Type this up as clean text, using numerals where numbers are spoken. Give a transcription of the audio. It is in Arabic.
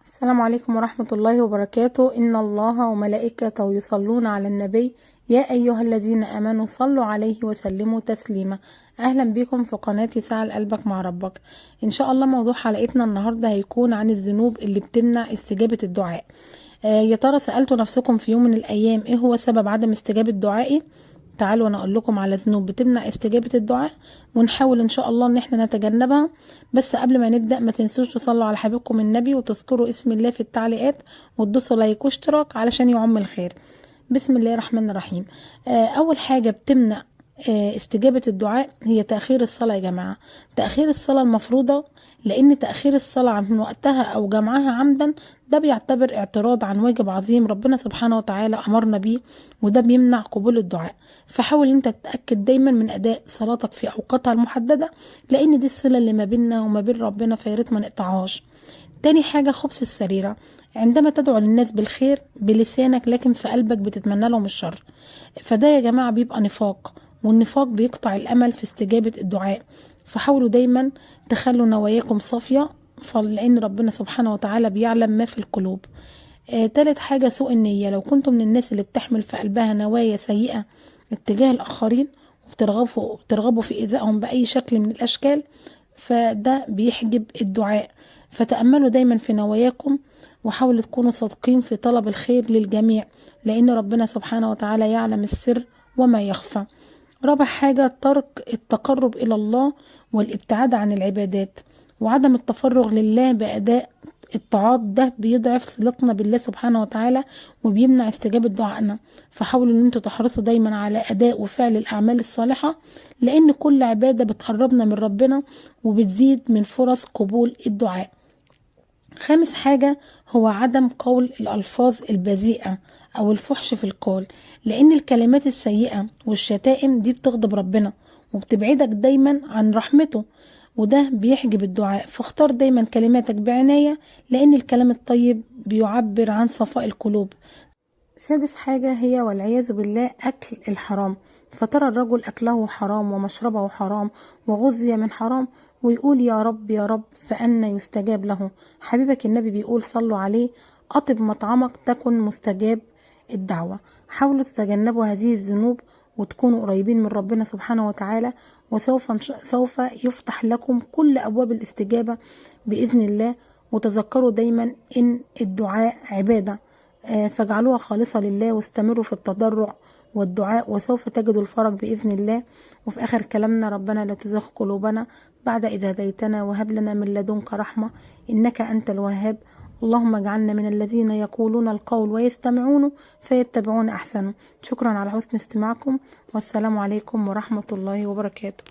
السلام عليكم ورحمة الله وبركاته. إن الله وملائكته يصلون على النبي يا أيها الذين آمنوا صلوا عليه وسلموا تسليما. أهلا بكم في قناتي ساعة قلبك مع ربك. إن شاء الله موضوع حلقتنا النهاردة هيكون عن الذنوب اللي بتمنع استجابة الدعاء. يا ترى سألتوا نفسكم في يوم من الأيام إيه هو سبب عدم استجابة دعائي؟ تعالوا انا اقول لكم على ذنوب بتمنع استجابة الدعاء ونحاول ان شاء الله ان احنا نتجنبها. بس قبل ما نبدأ ما تنسوش تصلوا على حبيبكم النبي وتذكروا اسم الله في التعليقات وتدوسوا لايك واشتراك علشان يعم الخير. بسم الله الرحمن الرحيم. اول حاجة بتمنع استجابة الدعاء هي تأخير الصلاة يا جماعة. تأخير الصلاة المفروضة، لأن تأخير الصلاة عن وقتها أو جمعها عمدا ده بيعتبر اعتراض عن واجب عظيم ربنا سبحانه وتعالى أمرنا بيه، وده بيمنع قبول الدعاء. فحاول انت تتأكد دايما من أداء صلاتك في أوقاتها المحددة، لأن دي الصلة اللي ما بيننا وما بين ربنا، فياريت ما نقطعهاش. تاني حاجة خبث السريرة، عندما تدعو للناس بالخير بلسانك لكن في قلبك بتتمنى لهم الشر، فده يا جماعة بيبقى نفاق، والنفاق بيقطع الأمل في استجابة الدعاء. فحاولوا دايما تخلوا نواياكم صافية، لأن ربنا سبحانه وتعالى بيعلم ما في القلوب. تالت حاجة سوء النية، لو من الناس اللي بتحمل في قلبها نوايا سيئة اتجاه الآخرين وبترغبوا في إيذائهم بأي شكل من الأشكال، فده بيحجب الدعاء. فتأملوا دايما في نواياكم وحاولوا تكونوا صادقين في طلب الخير للجميع، لأن ربنا سبحانه وتعالى يعلم السر وما يخفى. رابع حاجة ترك التقرب إلى الله والابتعاد عن العبادات وعدم التفرغ لله بأداء الطاعات، ده بيضعف صلتنا بالله سبحانه وتعالى وبيمنع استجابة دعائنا. فحاولوا ان انتوا تحرصوا دايما على أداء وفعل الأعمال الصالحة، لأن كل عبادة بتقربنا من ربنا وبتزيد من فرص قبول الدعاء. خامس حاجة هو عدم قول الألفاظ البذيئة أو الفحش في القول، لأن الكلمات السيئة والشتائم دي بتغضب ربنا وبتبعدك دايما عن رحمته، وده بيحجب الدعاء. فاختار دايما كلماتك بعناية، لأن الكلام الطيب بيعبر عن صفاء القلوب. سادس حاجة هي والعياذ بالله أكل الحرام، فترى الرجل أكله حرام ومشربه حرام وغذي من حرام ويقول يا رب يا رب، فأنا يستجاب له؟ حبيبك النبي بيقول صلوا عليه أطب مطعمك تكن مستجاب الدعوة. حاولوا تتجنبوا هذه الذنوب وتكونوا قريبين من ربنا سبحانه وتعالى، سوف يفتح لكم كل أبواب الاستجابة بإذن الله. وتذكروا دايما إن الدعاء عبادة، فاجعلوها خالصة لله واستمروا في التضرع والدعاء وسوف تجدوا الفرج بإذن الله. وفي آخر كلامنا ربنا لا تزغ قلوبنا بعد إذ هديتنا وهب لنا من لدنك رحمة إنك أنت الوهاب. اللهم اجعلنا من الذين يقولون القول ويستمعون فيتبعون أحسنه. شكرا على حسن استماعكم، والسلام عليكم ورحمة الله وبركاته.